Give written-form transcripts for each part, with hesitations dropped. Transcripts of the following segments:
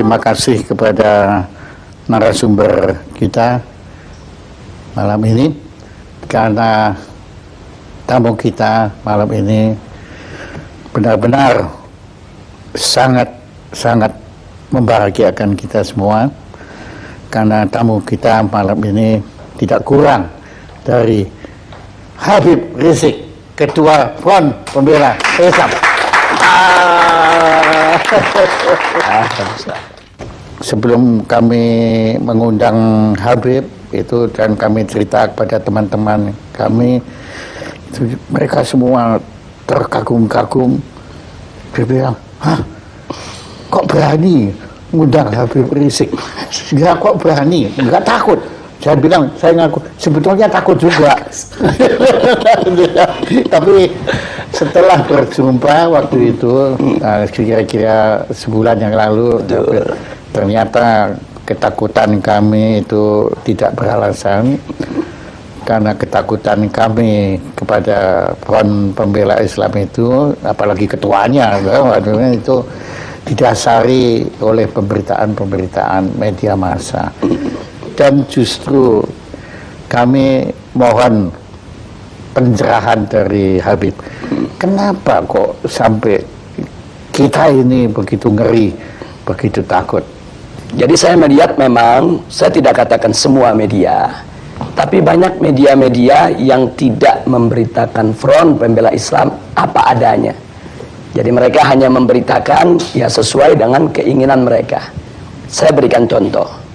terima kasih kepada narasumber kita malam ini, karena tamu kita malam ini benar-benar sangat membahagiakan kita semua, karena tamu kita malam ini tidak kurang dari Habib Rizik, Ketua Front Pembela Islam. Sebelum kami mengundang Habib itu dan kami cerita kepada teman-teman kami, itu mereka semua terkagum-kagum. Dia bilang, hah, kok berani ngundang Habib Rizik? Ya, kok berani? Enggak takut. Saya bilang, saya ngaku, sebetulnya takut juga. Tapi setelah berjumpa waktu itu, kira-kira sebulan yang lalu, ternyata ketakutan kami itu tidak beralasan. Karena ketakutan kami kepada Front Pembela Islam itu, apalagi ketuanya, itu didasari oleh pemberitaan-pemberitaan media massa. Dan justru kami mohon pencerahan dari Habib. Kenapa kok sampai kita ini begitu ngeri, begitu takut? Jadi saya melihat memang, saya tidak katakan semua media, tapi banyak media-media yang tidak memberitakan Front Pembela Islam apa adanya. Jadi mereka hanya memberitakan ya sesuai dengan keinginan mereka. Saya berikan contoh.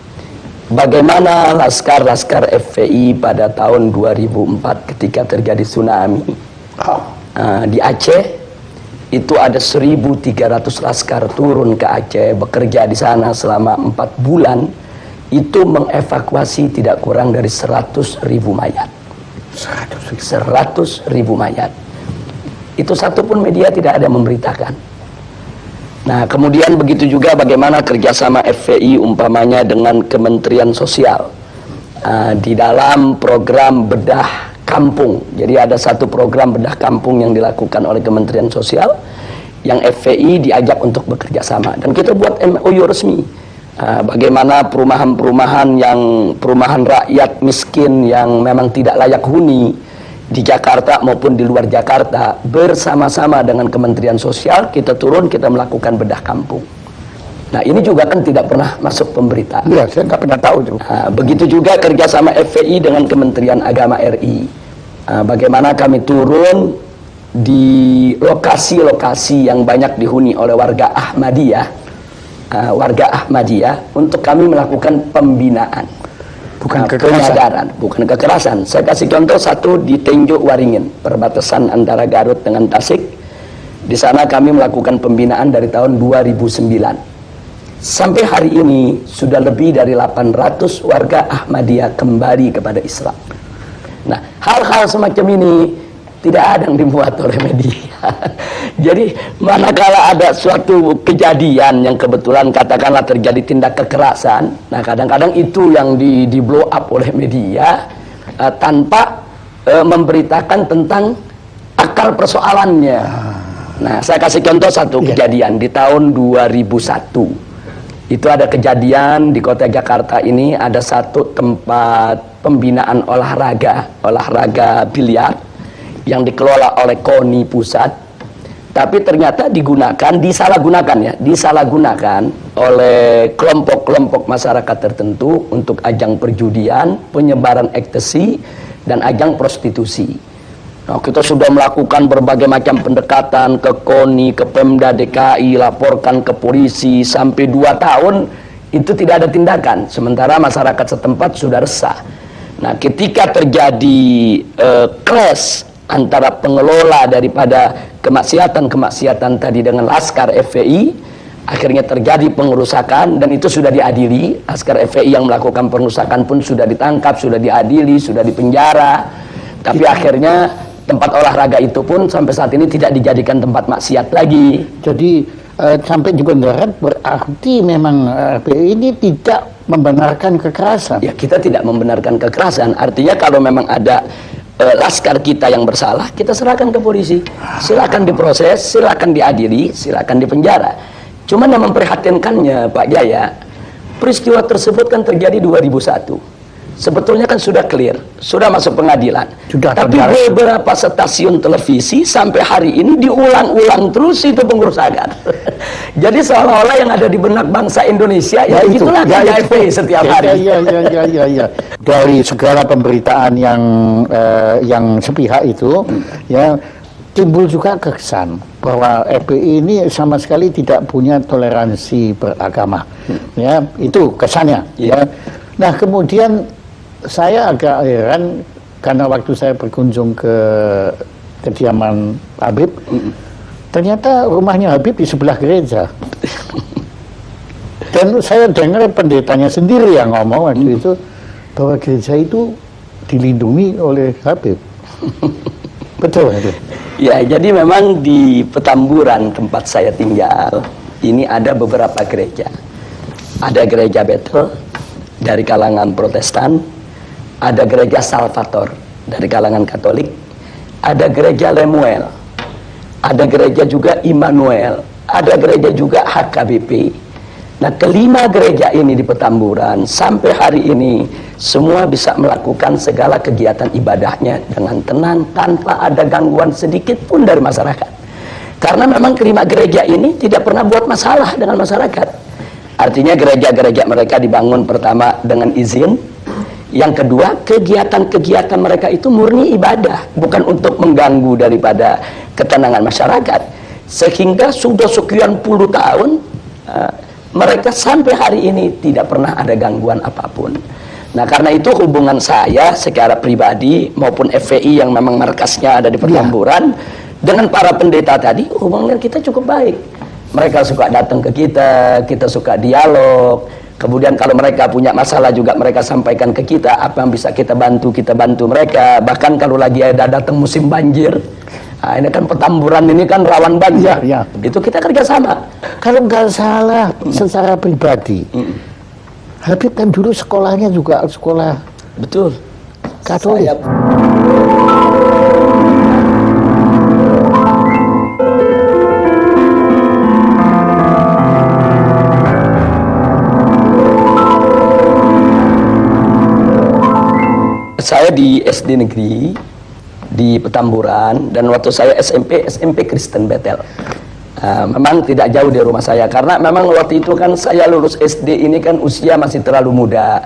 Bagaimana laskar-laskar FPI pada tahun 2004 ketika terjadi tsunami di Aceh, itu ada 1.300 laskar turun ke Aceh, bekerja di sana selama 4 bulan, itu mengevakuasi tidak kurang dari 100.000 mayat. 100.000 mayat. Itu satu pun media tidak ada memberitakan. Nah, kemudian begitu juga bagaimana kerjasama FPI umpamanya dengan Kementerian Sosial di dalam program bedah kampung. Jadi ada satu program bedah kampung yang dilakukan oleh Kementerian Sosial yang FPI diajak untuk bekerja sama, dan kita buat MOU resmi. Bagaimana perumahan-perumahan perumahan rakyat miskin yang memang tidak layak huni di Jakarta maupun di luar Jakarta, bersama-sama dengan Kementerian Sosial kita turun, kita melakukan bedah kampung. Nah, ini juga kan tidak pernah masuk pemberitaan. Iya, saya nggak pernah tahu juga. Begitu juga kerjasama FPI dengan Kementerian Agama RI. Bagaimana kami turun di lokasi-lokasi yang banyak dihuni oleh warga Ahmadiyah, untuk kami melakukan pembinaan. Bukan kekerasan. Bukan kekerasan. Saya kasih contoh satu di Tenjo Waringin, perbatasan antara Garut dengan Tasik. Di sana kami melakukan pembinaan dari tahun 2009. Sampai hari ini sudah lebih dari 800 warga Ahmadiyah kembali kepada Islam. Nah, hal-hal semacam ini tidak ada yang dimuat oleh media. Jadi manakala ada suatu kejadian yang kebetulan katakanlah terjadi tindak kekerasan, nah kadang-kadang itu yang di blow up oleh media tanpa memberitakan tentang akar persoalannya. Nah, saya kasih contoh satu kejadian di tahun 2001. Itu ada kejadian di kota Jakarta ini, ada satu tempat pembinaan olahraga biliar yang dikelola oleh KONI pusat, tapi ternyata disalahgunakan oleh kelompok-kelompok masyarakat tertentu untuk ajang perjudian, penyebaran ekstasi, dan ajang prostitusi. Nah, kita sudah melakukan berbagai macam pendekatan ke KONI, ke Pemda DKI, laporkan ke polisi, sampai 2 tahun itu tidak ada tindakan, sementara masyarakat setempat sudah resah. Nah, ketika terjadi clash antara pengelola daripada kemaksiatan tadi dengan laskar FPI, akhirnya terjadi pengerusakan, dan itu sudah diadili. Laskar FPI yang melakukan pengerusakan pun sudah ditangkap, sudah diadili, sudah dipenjara. Tapi akhirnya tempat olahraga itu pun sampai saat ini tidak dijadikan tempat maksiat lagi. Jadi sampai di bundaran berarti memang FPI ini tidak membenarkan kekerasan. Ya, kita tidak membenarkan kekerasan. Artinya kalau memang ada laskar kita yang bersalah, kita serahkan ke polisi. Silakan diproses, silakan diadili, silakan dipenjara. Cuman yang memprihatinkannya Pak Jaya, peristiwa tersebut kan terjadi 2001. Sebetulnya kan sudah clear, sudah masuk pengadilan. Sudah Tapi terjadi. beberapa stasiun televisi sampai hari ini diulang-ulang terus itu pengerusakan. Jadi seolah-olah yang ada di benak bangsa Indonesia ya itulah KJP setiap hari. Ya. Dari segala pemberitaan yang sepihak itu, ya timbul juga kesan bahwa FPI ini sama sekali tidak punya toleransi beragama. Ya, itu kesannya. Ya. Nah, kemudian saya agak heran karena waktu saya berkunjung ke kediaman Habib, ternyata rumahnya Habib di sebelah gereja. Dan saya dengar pendetanya sendiri yang ngomong waktu itu bahwa gereja itu dilindungi oleh Habib. Betul itu. Ya, jadi memang di Petamburan tempat saya tinggal ini ada beberapa gereja. Ada gereja Bethel dari kalangan Protestan, ada gereja Salvator dari kalangan Katolik, ada gereja Lemuel, ada gereja juga Immanuel, ada gereja juga HKBP. Nah, kelima gereja ini di Petamburan sampai hari ini semua bisa melakukan segala kegiatan ibadahnya dengan tenang tanpa ada gangguan sedikit pun dari masyarakat. Karena memang kelima gereja ini tidak pernah buat masalah dengan masyarakat. Artinya gereja-gereja mereka dibangun pertama dengan izin. Yang kedua, kegiatan-kegiatan mereka itu murni ibadah, bukan untuk mengganggu daripada ketenangan masyarakat. Sehingga sudah sekian puluh tahun mereka sampai hari ini tidak pernah ada gangguan apapun. Nah, karena itu hubungan saya secara pribadi maupun FPI yang memang markasnya ada di Petamburan dengan para pendeta tadi, hubungan kita cukup baik. Mereka suka datang ke kita, kita suka dialog. Kemudian kalau mereka punya masalah juga mereka sampaikan ke kita, apa yang bisa kita bantu mereka. Bahkan kalau lagi ada datang musim banjir, nah ini kan Petamburan ini kan rawan banjir, itu kita kerjasama. Kalau nggak salah secara pribadi, Habib kan dulu sekolahnya juga sekolah betul Katolik. Saya di SD negeri di Petamburan dan waktu saya SMP Kristen Bethel. Memang tidak jauh dari rumah saya karena memang waktu itu kan saya lulus SD ini kan usia masih terlalu muda.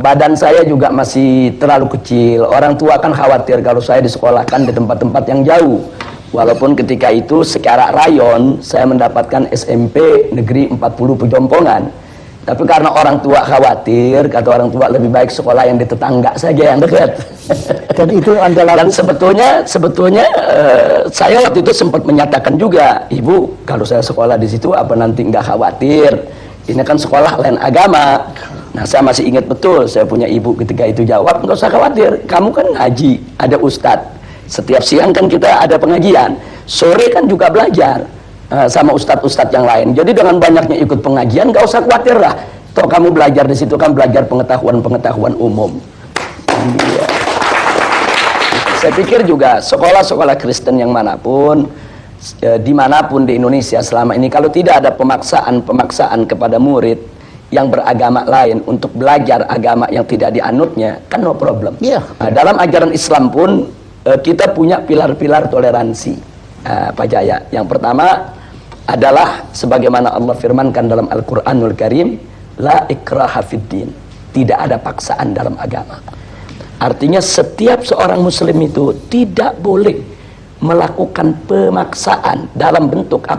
Badan saya juga masih terlalu kecil. Orang tua kan khawatir kalau saya disekolahkan di tempat-tempat yang jauh. Walaupun ketika itu secara rayon saya mendapatkan SMP negeri 40 Pejompongan. Tapi karena orang tua khawatir, kata orang tua lebih baik sekolah yang di tetangga saja yang dekat. Dan itu Anda lakukan. Dan sebetulnya saya waktu itu sempat menyatakan juga, Ibu, kalau saya sekolah di situ apa nanti nggak khawatir? Ini kan sekolah lain agama. Nah, saya masih ingat betul, saya punya ibu ketika itu jawab, nggak usah khawatir, kamu kan ngaji, ada ustadz. Setiap siang kan kita ada pengajian, sore kan juga belajar. Sama ustadz-ustadz yang lain. Jadi dengan banyaknya ikut pengajian, gak usah khawatir lah. Toh kamu belajar di situ kan belajar pengetahuan umum. Iya. Saya pikir juga sekolah-sekolah Kristen yang manapun, dimanapun di Indonesia selama ini, kalau tidak ada pemaksaan kepada murid yang beragama lain untuk belajar agama yang tidak dianutnya, kan no problem. Nah, dalam ajaran Islam pun kita punya pilar-pilar toleransi, Pak Jaya. Yang pertama adalah sebagaimana Allah firmankan dalam Al-Quranul Karim, la ikraha fiddin, tidak ada paksaan dalam agama. Artinya setiap seorang muslim itu tidak boleh melakukan pemaksaan dalam bentuk